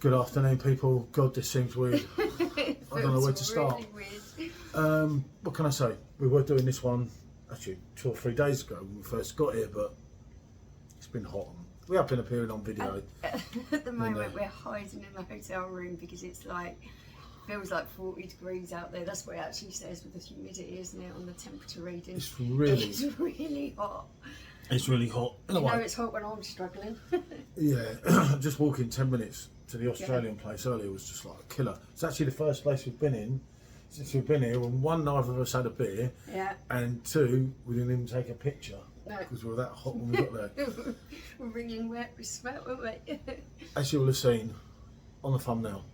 Good afternoon, people. God, this seems weird. I don't know where to start. Really What can I say? We were doing this one actually 2 or 3 days ago when we first got here, but it's been hot. We have been appearing on video. At the moment, we're hiding in the hotel room because it's like feels like 40 degrees out there. That's what it actually says with the humidity, isn't it, on the temperature reading? It's really hot. It's really hot. You know it's hot when I'm struggling. Yeah, just walking 10 minutes to the Australian place earlier was just like a killer. It's actually the first place we've been in since we've been here, and one, neither of us had a beer, and two, we didn't even take a picture because we were that hot when we got there. We're wringing wet with sweat, weren't we? As you will have seen on the thumbnail,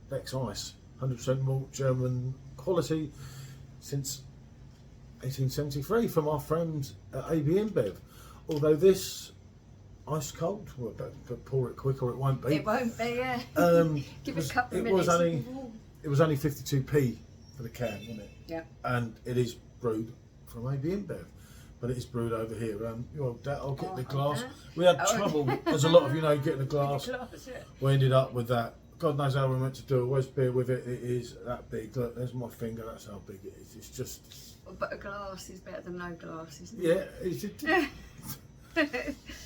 Becks Ice, 100% malt German quality since 1873 from our friends at ABV. Although this ice cold, well, but pour it quick or it won't be. It won't be, yeah. Give it a couple of minutes. It was only 52p for the can, wasn't it? Yeah. And it is brewed from ABV, but it is brewed over here. I'll get the glass. We had trouble, as a lot of you know, getting a glass. We ended up with that. God knows how we meant to do a West beer with it. It is that big. Look, there's my finger. That's how big it is. It's just. But a glass is better than no glass, isn't it? Yeah, it's just.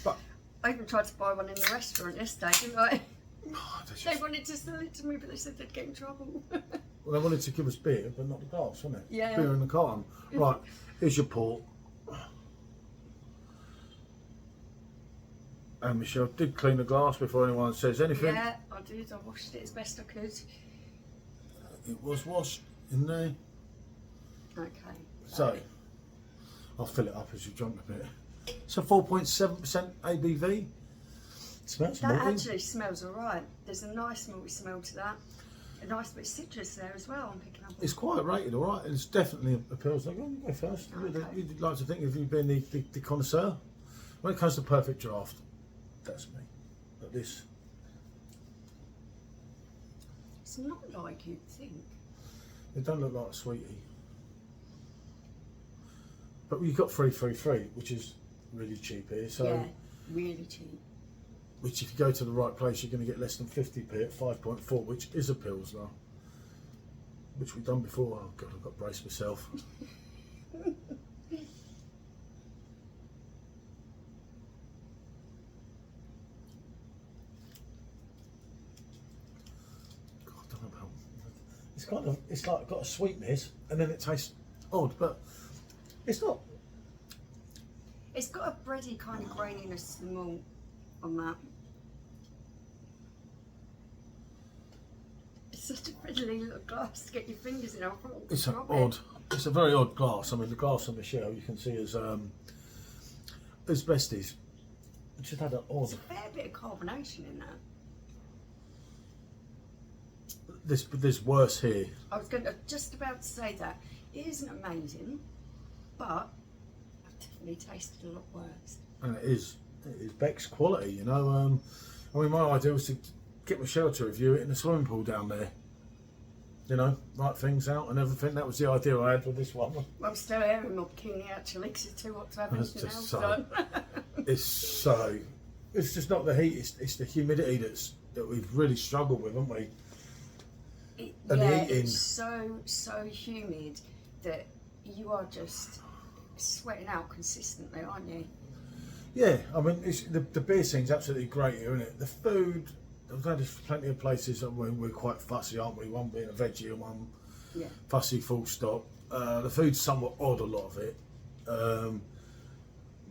But I even tried to buy one in the restaurant yesterday, didn't I? They wanted to sell it to me, but they said they'd get in trouble. Well, they wanted to give us beer, but not the glass, wasn't it? Yeah. Beer in the carton. Right, here's your port. And Michelle did clean the glass before anyone says anything. Yeah, I did. I washed it as best I could. It was washed in there. Okay. So, I'll fill it up as you drunk a bit. It's a 4.7% ABV. Smells that malty. actually smells alright. There's a nice malty smell to that. A nice bit of citrus there as well. I'm picking up. It's quite rated, alright. It's definitely appeals. Like, you go first. Okay. You'd like to think if you've been the connoisseur. When it comes to Perfectdraft, that's me. But this. It's not like you'd think. It don't look like a sweetie. But you've got 333, which is really cheap here. So yeah, really cheap. Which if you go to the right place, you're going to get less than 50p at 5.4, which is a Pilsner. Which we've done before. Oh God, I've got to brace myself. God, I don't know about. It's like got a sweetness, and then it tastes odd, but it's not. It's got a bready kind of graininess to the malt on that. It's such a fiddly little glass to get your fingers in. It's a very odd glass. I mean, the glass on Michelle you can see is besties. It just had an odd. There's a fair bit of carbonation in that. There's worse here. I was just about to say that. It isn't amazing, but I've definitely tasted a lot worse. And it is Beck's quality, you know. I mean, my idea was to get Michelle to review it in the swimming pool down there. You know, write things out and everything. That was the idea I had with this one. I'm still airing my bikini actually because it's too hot to have anything else done. It's just not the heat. It's the humidity that we've really struggled with, haven't we? It's so humid that you are just sweating out consistently, aren't you? Yeah, I mean, the beer scene's absolutely great here, isn't it? The food, there's plenty of places that we're quite fussy, aren't we? One being a veggie and one fussy, full stop. The food's somewhat odd, a lot of it,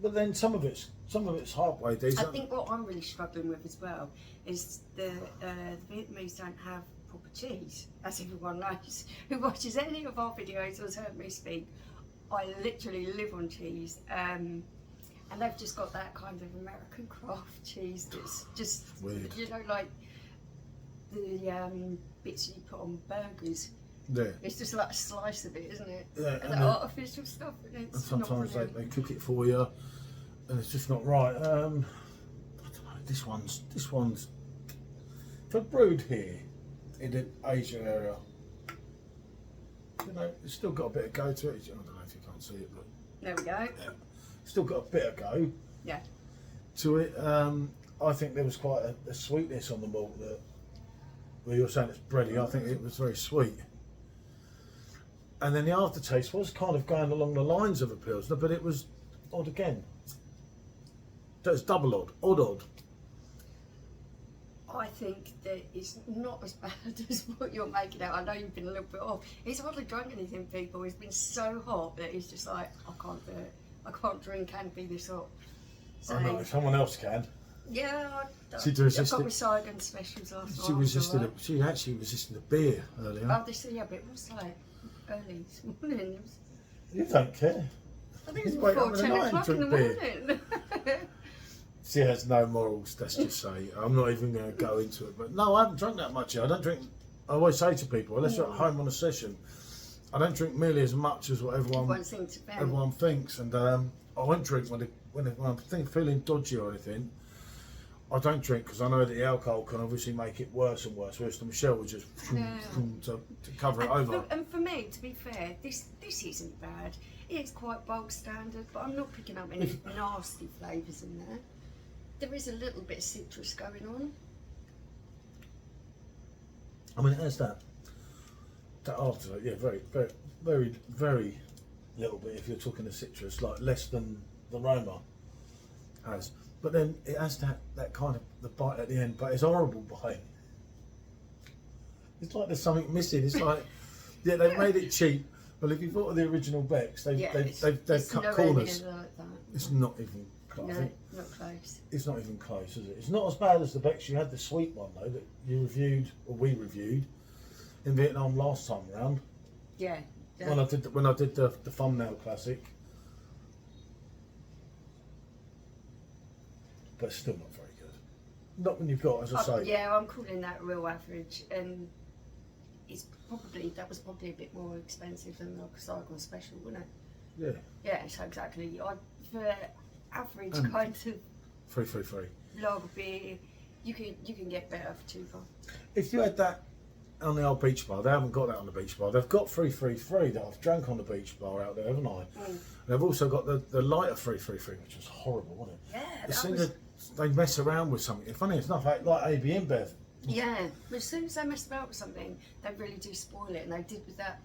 but then some of it's halfway decent. I think what I'm really struggling with as well is the Vietnamese don't have proper cheese, as everyone knows who watches any of our videos or has heard me speak. I literally live on cheese, and they've just got that kind of American craft cheese that's just weird. You know, like the bits you put on burgers. Yeah. It's just like a slice of it, isn't it? Yeah, and the artificial stuff in it. And sometimes they cook it for you, and it's just not right. I don't know. This one's for brewed here in the Asia area. You know, it's still got a bit of go to it. I don't know if you can't see it, but there we go. Yeah, still got a bit of go. Yeah. To it, I think there was quite a sweetness on the malt that where you were saying it's bready, I think it was very sweet. And then the aftertaste was kind of going along the lines of a Pilsner, but it was odd again. So it's double odd. I think that it's not as bad as what you're making out. I know you've been a little bit off. He's hardly drunk anything, people. He's been so hot that he's just like, I can't do it. I can't drink and be this hot. So, I know, someone else can. Yeah, I She got resisted. my Saigon specials last She night. resisted. Right. She actually resisted the beer earlier. Oh, yeah, but it was like early this morning. It was, You don't care. I think it was You wake before up in the 10 night and o'clock in the drink morning. She has no morals, let's just say. I'm not even going to go into it. But no, I haven't drunk that much yet. I don't drink. I always say to people, unless you're at home on a session, I don't drink nearly as much as what everyone thinks. And I won't drink when I'm feeling dodgy or anything. I don't drink because I know that the alcohol can obviously make it worse and worse. Whereas Michelle would just to cover it over. And for me, to be fair, this isn't bad. It's quite bulk standard, but I'm not picking up any nasty flavours in there. There is a little bit of citrus going on. I mean, it has that after, yeah, very, very, very, very little bit. If you're talking the citrus, like less than the Roma has. But then it has that kind of the bite at the end, but it's a horrible bite. It's like there's something missing. It's like, yeah, they've made it cheap. Well, if you thought of the original Becks, they've cut corners. Like that. It's not even close. No, not close. It's not even close, is it? It's not as bad as the Becks. You had the sweet one though that you reviewed, or we reviewed, in Vietnam last time round. Yeah. When I did the thumbnail classic. But still not very good. Not when you've got, as I say. Yeah, I'm calling that real average, and that was probably a bit more expensive than the Saigon special, wasn't it? Yeah. Yeah, so exactly. For average kind of 333. lager beer, you can get better for £2. If you had that on the old beach bar, they haven't got that on the beach bar. They've got 333 that I've drank on the beach bar out there, haven't I? And they've also got the lighter 333, which was horrible, wasn't it? Yeah, It seemed that they mess around with something. Funny enough, like ABV. Yeah, but as soon as they mess about with something, they really do spoil it, and they did with that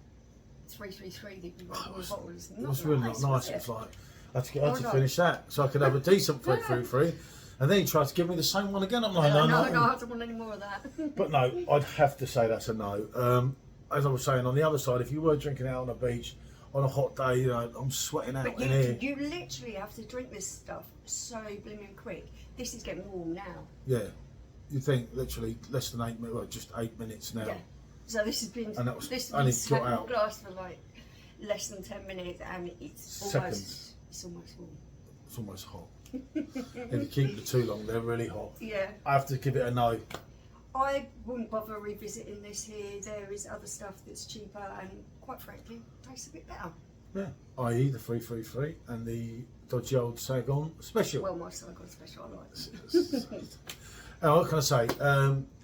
333 that you got in the bottle. It was really not nice. It was like I had to finish that so I could have a decent 333, and then he tried to give me the same one again. I'm like, no, I don't want any more of that. But no, I'd have to say that's a no. As I was saying, on the other side, if you were drinking out on a beach on a hot day, you know, I'm sweating out in here. You literally have to drink this stuff so blooming quick. This is getting warm now. Yeah, you think literally less than 8 minutes, well, just 8 minutes now. Yeah. So this has been got out. glass for like less than 10 minutes, and it's almost warm. It's almost hot. If you keep them too long, they're really hot. Yeah. I have to give it a no. I wouldn't bother revisiting this here. There is other stuff that's cheaper and, quite frankly, tastes a bit better. Yeah, i.e. the 333 and the dodgy old Saigon special. Well, my Saigon special, I like it. Now, what can I say?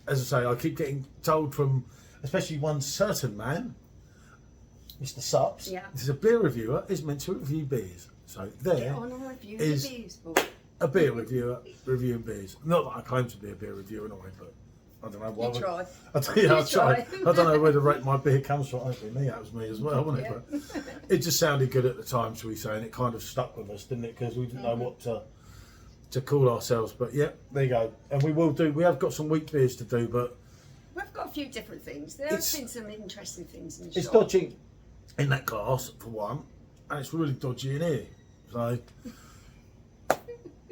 As I say, I keep getting told from, especially one certain man, Mr. Sups, this is a beer reviewer, is meant to review beers. So there is a beer reviewer reviewing beers. Not that I claim to be a beer reviewer in a way, but I don't know why. You try. I tried. I don't know where the rate my beer comes from. Hopefully me, that was me as well, wasn't it? But it just sounded good at the time, shall we say, and it kind of stuck with us, didn't it? Because we didn't know what to call ourselves. But yeah, there you go. And we have got some wheat beers to do, but we've got a few different things. There have been some interesting things in the shop. It's dodgy in that glass for one, and it's really dodgy in here. So,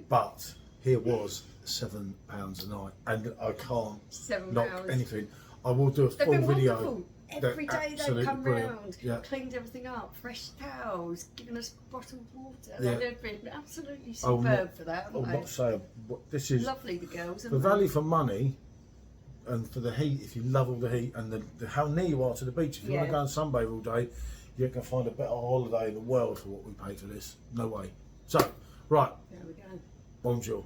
but here was £7 a night, and I can't knock anything. I will do a full video. Wonderful. Every day they come round, cleaned everything up, fresh towels, given us bottled water. Yeah. They've been absolutely superb for that, haven't they? Not say this is lovely, the girls. The value for money, and for the heat. If you love all the heat and the how near you are to the beach. If you want to go and sunbathe all day, you can find a better holiday in the world for what we pay for this. No way. So, right. There we go. Bonjour.